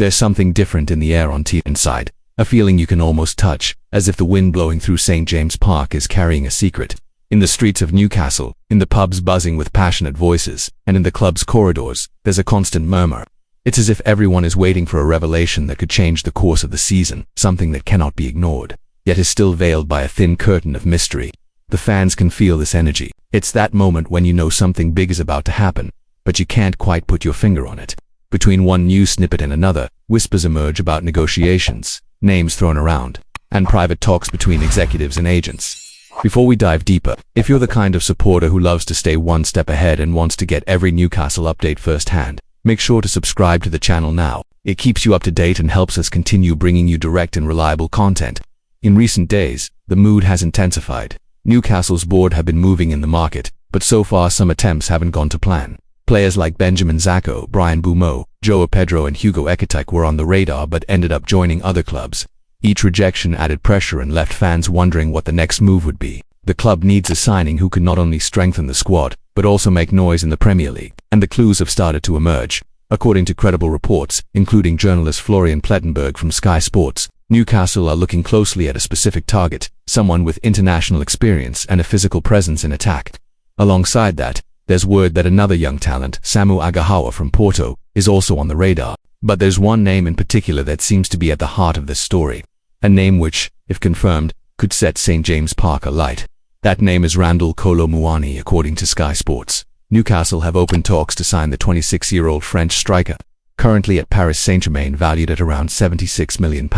There's something different in the air on Teesside, a feeling you can almost touch, as if the wind blowing through St. James Park is carrying a secret. In the streets of Newcastle, in the pubs buzzing with passionate voices, and in the club's corridors, there's a constant murmur. It's as if everyone is waiting for a revelation that could change the course of the season, something that cannot be ignored, yet is still veiled by a thin curtain of mystery. The fans can feel this energy. It's that moment when you know something big is about to happen, but you can't quite put your finger on it. Between one news snippet and another, whispers emerge about negotiations, names thrown around, and private talks between executives and agents. Before we dive deeper, if you're the kind of supporter who loves to stay one step ahead and wants to get every Newcastle update firsthand, make sure to subscribe to the channel now. It keeps you up to date and helps us continue bringing you direct and reliable content. In recent days, the mood has intensified. Newcastle's board have been moving in the market, but so far some attempts haven't gone to plan. Players like Benjamin Zacco, Brian Bumo, Joao Pedro and Hugo Ekitike were on the radar but ended up joining other clubs. Each rejection added pressure and left fans wondering what the next move would be. The club needs a signing who can not only strengthen the squad, but also make noise in the Premier League, and the clues have started to emerge. According to credible reports, including journalist Florian Plettenberg from Sky Sports, Newcastle are looking closely at a specific target, someone with international experience and a physical presence in attack. Alongside that, there's word that another young talent, Samu Agahawa from Porto, is also on the radar. But there's one name in particular that seems to be at the heart of this story. A name which, if confirmed, could set St. James Park alight. That name is Randall Kolo Muani, according to Sky Sports. Newcastle have opened talks to sign the 26-year-old French striker, currently at Paris Saint-Germain, valued at around £76 million.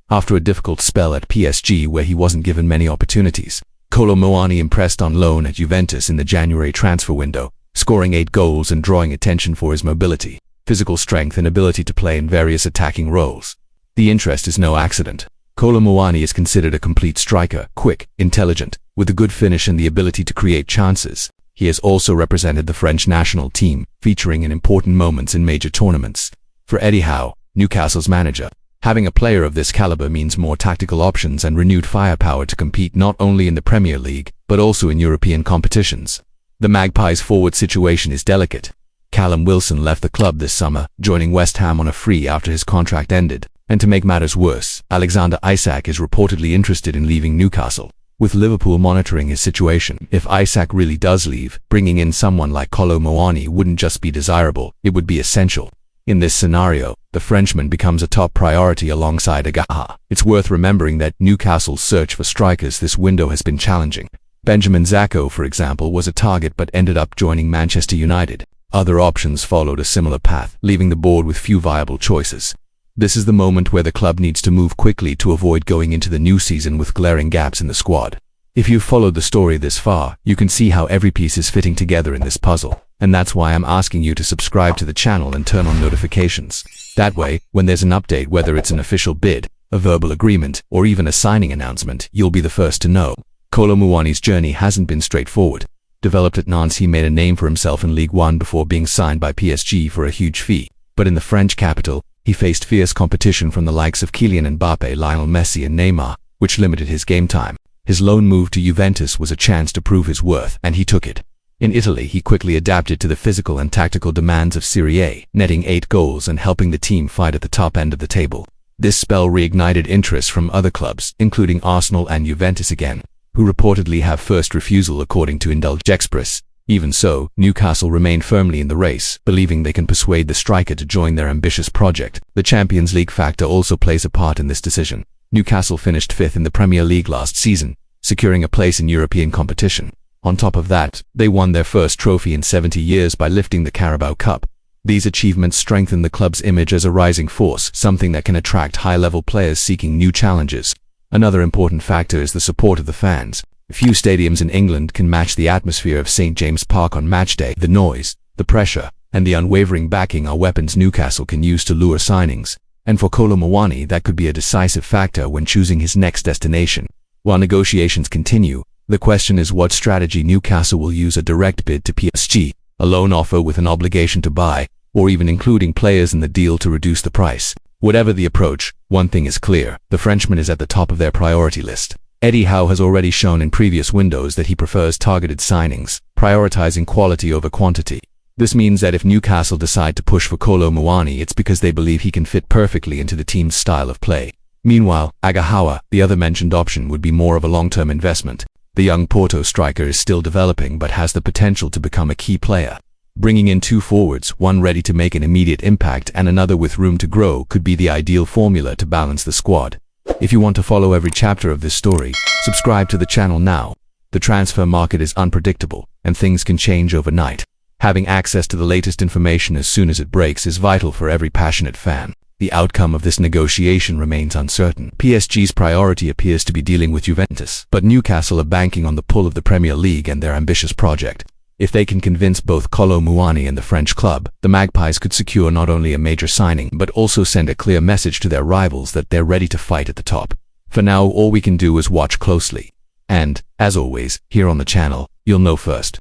After a difficult spell at PSG where he wasn't given many opportunities, Kolo Muani impressed on loan at Juventus in the January transfer window, scoring 8 goals and drawing attention for his mobility, physical strength and ability to play in various attacking roles. The interest is no accident. Kolo Muani is considered a complete striker, quick, intelligent, with a good finish and the ability to create chances. He has also represented the French national team, featuring in important moments in major tournaments. For Eddie Howe, Newcastle's manager, having a player of this caliber means more tactical options and renewed firepower to compete not only in the Premier League, but also in European competitions. The Magpies' forward situation is delicate. Callum Wilson left the club this summer, joining West Ham on a free after his contract ended. And to make matters worse, Alexander Isak is reportedly interested in leaving Newcastle, with Liverpool monitoring his situation. If Isak really does leave, bringing in someone like Kolo Muani wouldn't just be desirable, it would be essential. In this scenario, the Frenchman becomes a top priority alongside Agaha. It's worth remembering that Newcastle's search for strikers this window has been challenging. Benjamin Zacco, for example, was a target but ended up joining Manchester United. Other options followed a similar path, leaving the board with few viable choices. This is the moment where the club needs to move quickly to avoid going into the new season with glaring gaps in the squad. If you've followed the story this far, you can see how every piece is fitting together in this puzzle. And that's why I'm asking you to subscribe to the channel and turn on notifications. That way, when there's an update, whether it's an official bid, a verbal agreement, or even a signing announcement, you'll be the first to know. Kolo Muani's journey hasn't been straightforward. Developed at Nantes, he made a name for himself in Ligue 1 before being signed by PSG for a huge fee. But in the French capital, he faced fierce competition from the likes of Kylian Mbappe, Lionel Messi and Neymar, which limited his game time. His loan move to Juventus was a chance to prove his worth, and he took it. In Italy, he quickly adapted to the physical and tactical demands of Serie A, netting 8 goals and helping the team fight at the top end of the table. This spell reignited interest from other clubs, including Arsenal and Juventus again, who reportedly have first refusal according to Indulge Express. Even so, Newcastle remain firmly in the race, believing they can persuade the striker to join their ambitious project. The Champions League factor also plays a part in this decision. Newcastle finished 5th in the Premier League last season, securing a place in European competition. On top of that, they won their first trophy in 70 years by lifting the Carabao Cup. These achievements strengthen the club's image as a rising force, something that can attract high-level players seeking new challenges. Another important factor is the support of the fans. Few stadiums in England can match the atmosphere of St. James Park on match day. The noise, the pressure, and the unwavering backing are weapons Newcastle can use to lure signings. And for Kolo Muani, that could be a decisive factor when choosing his next destination. While negotiations continue, the question is what strategy Newcastle will use: a direct bid to PSG, a loan offer with an obligation to buy, or even including players in the deal to reduce the price. Whatever the approach, one thing is clear: the Frenchman is at the top of their priority list. Eddie Howe has already shown in previous windows that he prefers targeted signings, prioritizing quality over quantity. This means that if Newcastle decide to push for Kolo Muani, it's because they believe he can fit perfectly into the team's style of play. Meanwhile, Agahawa, the other mentioned option, would be more of a long-term investment. The young Porto striker is still developing but has the potential to become a key player. Bringing in two forwards, one ready to make an immediate impact and another with room to grow, could be the ideal formula to balance the squad. If you want to follow every chapter of this story, subscribe to the channel now. The transfer market is unpredictable, and things can change overnight. Having access to the latest information as soon as it breaks is vital for every passionate fan. The outcome of this negotiation remains uncertain. PSG's priority appears to be dealing with Juventus, but Newcastle are banking on the pull of the Premier League and their ambitious project. If they can convince both Kolo Muani and the French club, the Magpies could secure not only a major signing but also send a clear message to their rivals that they're ready to fight at the top. For now, all we can do is watch closely. And, as always, here on the channel, you'll know first.